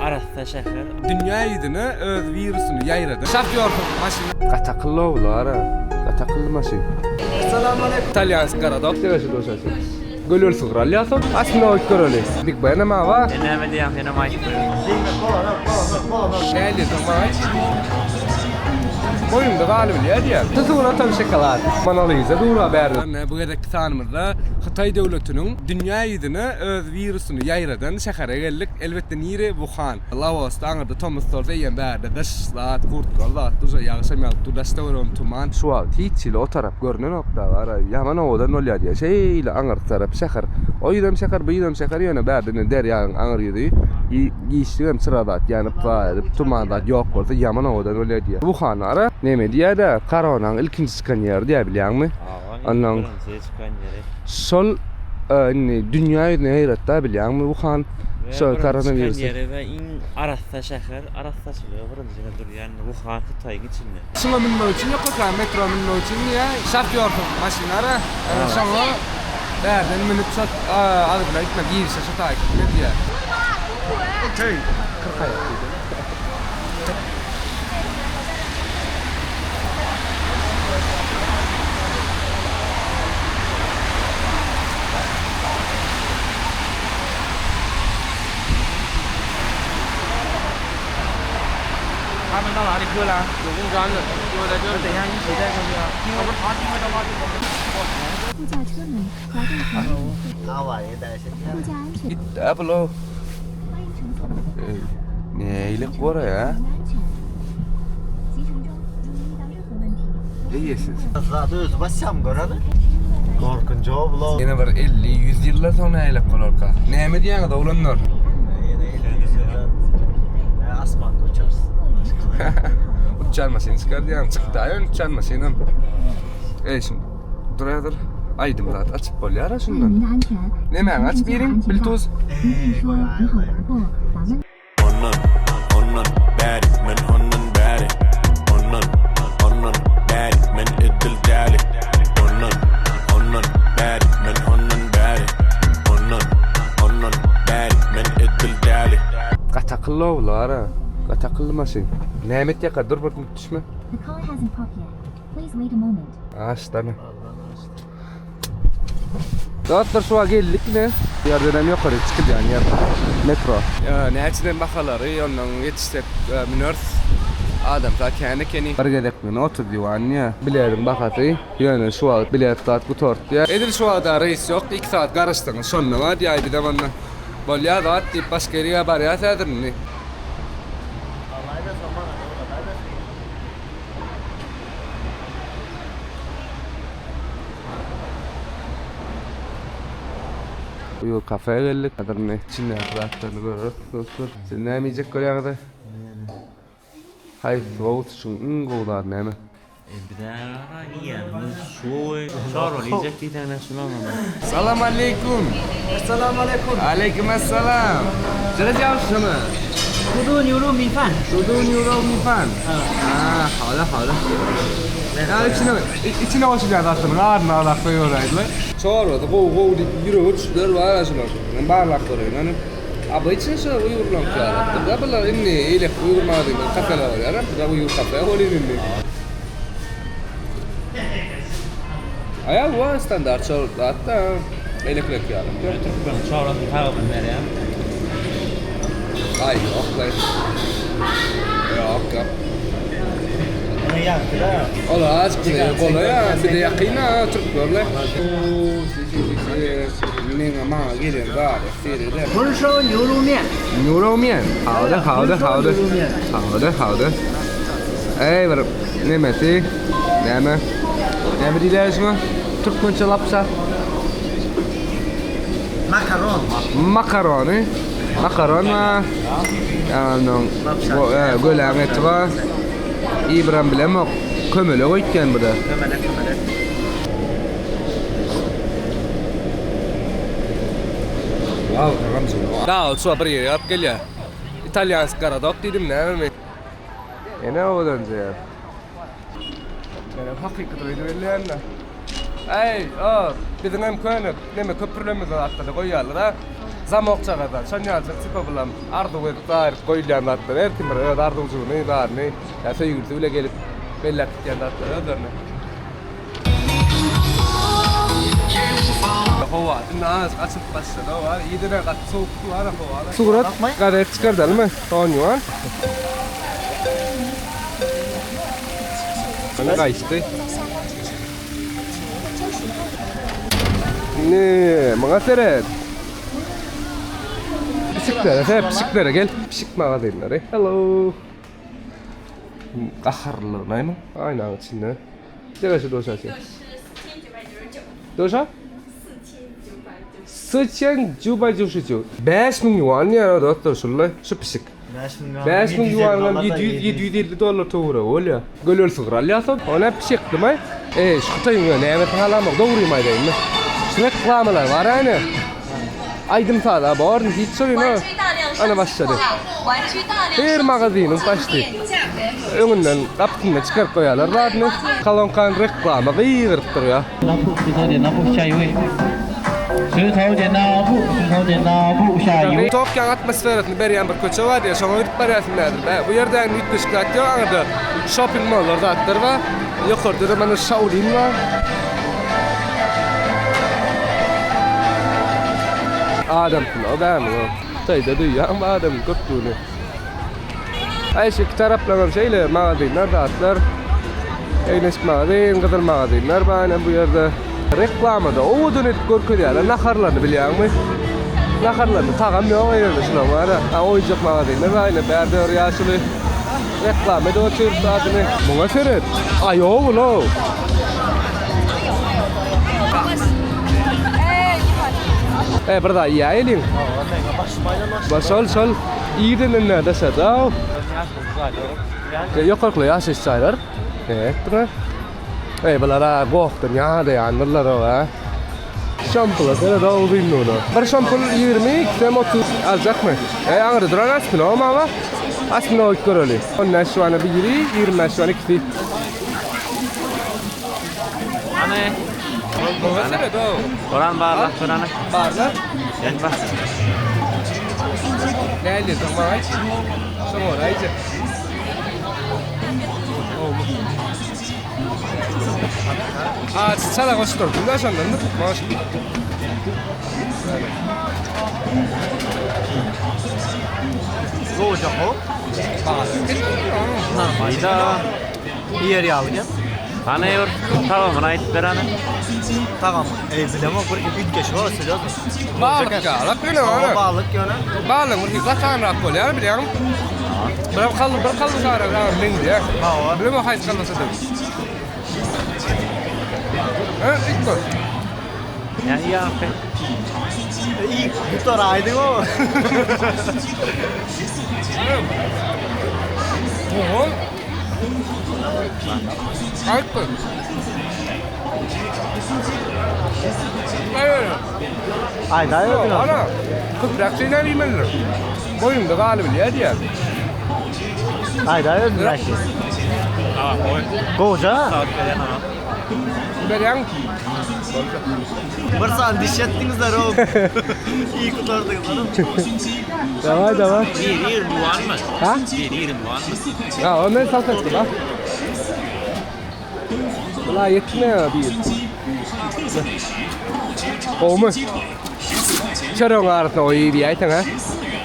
Arasda şäher. Dünya ýüzüne öz virusunu ýaýrady. Şahtyorsun maşina. Qaçaqıllovlar, qaçaqıl maşin. Assalamu alaykum. İtalyansk garadok. Teşekkür ederim. Gölür sıgralyason. Aslında o göreli. Dik bayana ma va. Näme diýen ýene maýyk. Näli zamaç. Boyunda galyp ýa-da. Tuzuna tam şokolad. Manaliza dura berdi. Ne bu gedek sanmyrda Xitay döwletiniň dünýä ýüzüne öz virusunu ýaýradan şähere geldik. Elbetde nire Wuhan. Laosda aňyrda Thomas Torda ýen bärde dışlat, kurtgalat, duja ýagşamaýap, dudasta borum tuman. Şu an hiç o taraf görünen nokta var. Yaman odan ol ýa-da. Şeýle aňyr taraf şäher. O ýerem şäher, bu ýerem şäher ýöne bärdine derýaň aňyr ýeri. Giýişdigem sıradat, ýani tumandat ýok bolsa yaman odan ol ýa-da. Wuhan ara neme diýär-de? Koronaň ilkinji çykan ýeri diýär bilýärmi? Anlaň. Sol dünýä ýüzüne ýaýratda bilýärmi Wuhan? Şol koronavirus. Ve in Arasda şäher, Arasda şäher birinji durýan Wuhan Hytaýyň içinde. Şuna minmek üçin ýoksa metro minmek üçin ýa şahtyorsun maşinara. Şoňa bärden minip şat alyp gitmek giýirse şataýk. Ne diýär? Okay. 40 aýak diýdi.到哪里去了？有公交的，因为在这里。等一下一起带上去啊！我们爬进去的话就副驾车门滑动停止，副驾安全， Gitti lo. 欢迎乘坐。 Neylik var ya? 安全。行程中如遇到任何问题， İyisiz. Zaten özü başım göreli. Korkunç o vlog. Yine bir 50-100 ýyllar soňra aýlap galarka. Näme diýäňiz oglanlar? Asmanda uçarsın. Uçan masin çıkardıyan çıktı ayın uçan masinim. Şimdi duradır. Aydım zaten açıp bolýar 为了 şundan. 您的安全， Näme açıp berýin Bluetooth. 您可以说你好难过，咱们。 Ondan bäri men ondan bäri ondan bäri men iddil däli ondan bäri men ondan bäri ondan bäri men iddil däli Qaçaqıllovlar, qaçaqıl maşin. Näme diýär dur bir düşme. The call hasn't popped yet. Please wait a moment. Açtana. Dostlar şuğa geldik ne? Yerden ýokary çykýan ýer. Metro. Näçeden bakalary ondan ýetişsek minörs adam ta keni. Bir gedek men otur diýwan bilerim bakaty. Ýöne şuğa bilet tat bu tort ýa. Edil şu ada reis ýok 2 saat garaşdyň. Şonda wa diýýär bir de bana. Bolýar da diýip başga ýere barýar ädirni. Bu kafeye geldik. Adamın içinde rahatlarını görürüz. Dostlar. Sen ne yiyecek görüyorsun? Hayır, soğuk şunun goğlar ne mi? Bir de yiýenimiz şoý. Şaro ýyjek diýen şulan. Salam aleykum. Assalamu alaikum. Aleyküm assalam. Jere ýagşymy? 土豆牛肉米饭。土豆牛肉米饭。好的好的。içine koşacağız aslında. Ağırına alak koyuyorlardı. Çağırıyordu. Kovu yürü uçlar var aslında. Bağlakları yani. Abi için şu uyurlan kâr. Da bala inni ile uyurmadı. Kafeler var ya. Da uyur kafe holin inni. Aya bu standart çağırdı hatta. Elektrikli kâr. Ben çağıran kahve nereye? Ay yok lan. Yok. Ne yaptı da? Ola azıcık kolay ya. Bir de yakına Türk böyle. Neyse ama gelin var. Feride. 红烧牛肉面。牛肉面。好的好的好的。好的好的。Ey bir nemesi? Näme? Näme diýäsmi? Türkmençe lapsa. Makaron. Makaroni. Makaron wa göläň eti var. İbrahim bilemok. Kömele goýtgan bu da. Kömele. Wow, Ramzo. Da, şu bir yer yap gelýär. İtalyansk garadok diýdim näme? Ene odanca ya. Yani hakikaten öyle belirlenme. Ey, bizim hem köyünüp, neme köprülerimiz var hatta da koyuyorlar ha. Zamokçaga da şanyalçak tipa bilen ardy we tar goýulýan zatlar her kim bir öz ardyjyny barny ýa-da ýürdi bile gelip belli etýän zatlar özlerine. Hova, naz açıp başladı var. Yedine kat soğuktu var hava. Surat kadar çıkardı mı? Tonyan. Bana kaçtı. Ne? Bana seret. Pisiklere gel. Pisik mağazayınları. Hello. Kaharlı ne mi? Aynen içinde. Neresi doşası? Doşa? 4999 5000 yuan ya da şöyle şu pisik 5000 yuan $750 to'g'ri o'lya gol sig'ral yasoq ona pisik demay şu tayinga nima qalamoq doğrumaydi endi shuni qilamalar var ana aydım sada bor hiç so'yma ana başladı her magazinin başladı önünden kaptığını çıkar koyarlar zaten kalonkan reklama qiyirib duruyor Tokyan atmosferasini berýän bir köçe var ya, şoňa gidip barýasynlar. Bu ýerden ýetmişkat ýok, aňda shopping mallar zatlar var. Ýokarda da mana Shaolin var. Adam, adam. Taýda duýýan adam köpdüni. Aýşe taraplar şeýle magazinler zatlar. Eýnes magazin, gyzyl magazinler bar bu ýerde. Reklamada o dönet görkezýärler, naharlarny bilýärmi? Naharlarny tagam ýok ýerde şuna bar. Oýjak magazinler aýna berde ýaşuly reklam edip oturýardy. Muňa seret. Aýow ulo. Birda ýaýlyn. Başal ýerden näde sada? Ýokarly ýaşaýlar. Etme. Balara gohtur ya da yanırlar o ha. Şampula da da uzun onu. Bir şampul 20 tem 30 alacak mı? Ağrı duran asmino ama asmino köreli. Ondan şu an biri 20 şu an ikisi. Anne. Anne do. Oran barlar soranı. Barlar. Gel bak. Geldi tamam. Sonra ayıcı. Çala koştur. Bunda şanlandı. Maaş. Ne olacak o? Ayda. Yer yağlıken. Ana yor. Tamam, ayıp ver ana. Tamam. Bileme kur bir geç var sıcak. Balık ya. La pene var. Balık yana. Balık mı? Kaçan rapol ya biliyorum. Bir kaldı sonra ben diye. Ha. Bilmem hayır kalırsa da. İlk gol. Ya iyi abi. İyi tutar aydın o. Oğlum. İlk gol. Ayda yok. Ana. Kıprak şeyler yemeler. Boyunda galiba ya diye. Ayda yok. Tamam, oy. Koca. Saat veren ama. Beren. Bir saat diş ettiğinizler o. İyi kurtardınız hanım. Давай. 1.20 yuan mı? Ha? 1.20 yuan mı? Ya onu satıştı bak. Valla yetmiyor bir. Oğlum. Çarong arasında o iyi bir ayeten ha.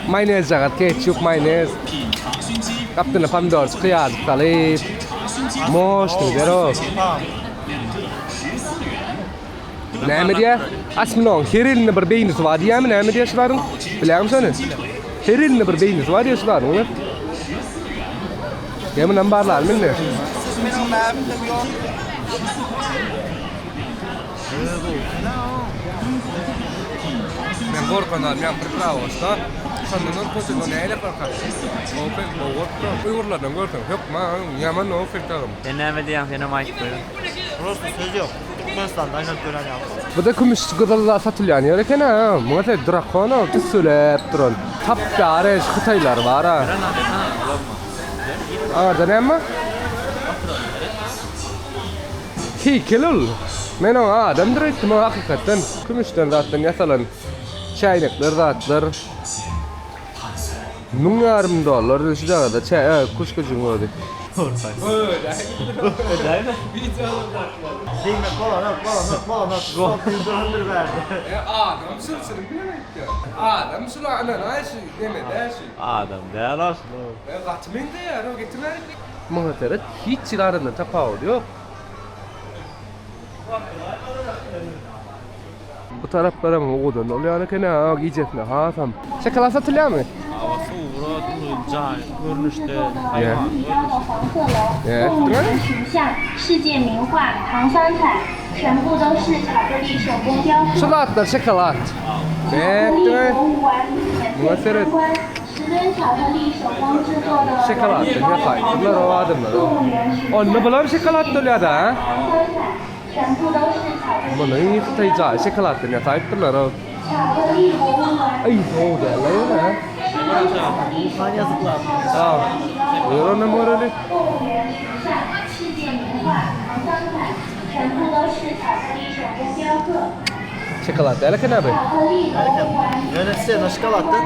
Mayonez jagat, ketchup, mayonez. Kaptın pomidor, kıyar, salip. Moş, dero. Näme diye? Asmino, herilini bir beynisi var diyemi näme diye şuların? Bilýär misin? Herilini bir beynisi var diye şuların, olar. Ýa men barlar minne. Men gorkanlar, men bir pravosda. Sandan koçun näle korkar. Opel bogotda uygurlardan görsen, yok ma, yaman o fikrim. Sen ne diýäň, sen ayıp ver. Burası söz yok. Türkmenistan'da aynen gören yaptı. Bu da kümüş gıdalar satılýan ýer eken ha. Muňa drakon alyp söylep duran. Tapdary Xitaylar bar ha. Arda näme? Heykel ol. Men o adamdyr etdim hakykatdan. Kümüşden zatdan ýasalan çaynaklar, zatlar. $1,000 şu da çay, kuşkucun oldu. Değil mi? Değil mi? Kola not. Döndür verdi. Adam sırasını bilemek ya. Adam sulağına nayşı deme dersi. Adam değer aslında. Katmin de ya, o getirmedik. Muhtarat hiç arasında tafavut yok. Bu taraflara mı oğudan oluyor ki ne giyecekler ha tam. Şokolat satılıyor mu? Havası uğra, cay, görünüşte. Yeah. 黄色楼， Yeah. 动物园的形象，世界名画唐三彩，全部都是巧克力手工雕刻。 Şokolatlar şokolat. 巧克 Evet. 力博物馆免费 Mesela 参观，10吨巧克力手工制作的 şokolat ne saydılar o adamlar. 动物园形象 Onu bulan şokolat oluyor da ha. 唐三彩，全部都是巧克力。 Bunu yıkatayacak şokolat ne saydılar o. 巧克力博物馆 Ay soğudu lan ha. İnsan yazıklar. Tamam. Buyur onu morali. 动物园形象，世界名画唐三彩，全部都是巧克力手工雕刻。 Şokolat öyle ki ne be? 巧克力博物馆 Yönetsene nasıl kalattın?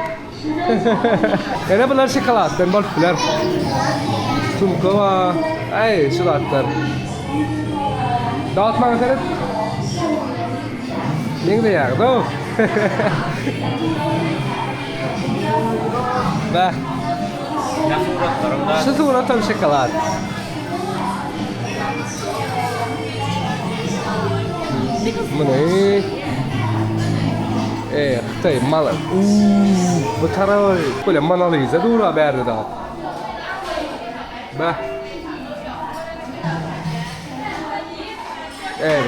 Ne bunlar şokolattan bolplar. Sumka va. Ay şokolatlar. Dağıtma kadar. Ne yağdı o? Be. Ne suratlarında? Şu suratım şokolat. Bu ne? Xitay malı. Bu tarafı böyle Monalisa dura berdi daha. Be.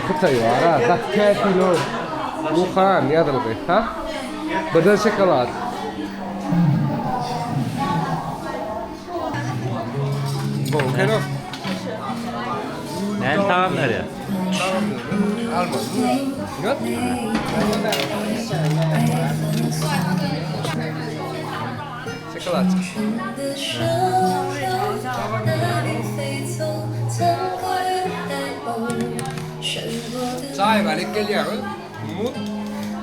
Xitay var ha. Bak kafilo. Wuhan yazıldı ha. Badal şokolat. Bu keno. Ne tamam nereye? Alma. Yok. Şokolat. 的手让那里飞走，曾过的海鸥，胜过的 Çay var geliyor. Umut.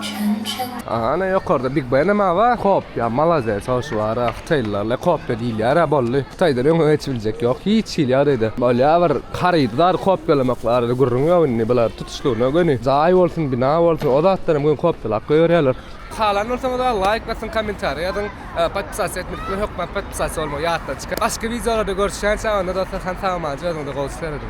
沉沉 Ana yukarıda Big Bay'ın ama var. Kopya, Malazya savaşı var. Xitaylılarla kopya değil ya. Bollu. Xitay'da ne geçilecek yok. Hiç hil ya dedi. Böyle var. Karıydar kopyalamaklar. Gurrun ne bular tutuştuğuna göre. Zay olsun, bina olsun. O da atlarım bugün kopyalak görüyorlar. Halan olsa da like basın, komentar yazın. Patpısası etmek yok mu? Patpısası olmuyor. Başka videolarda görüşeceğiz. Onda da sen tamam. Cevazında gösterelim.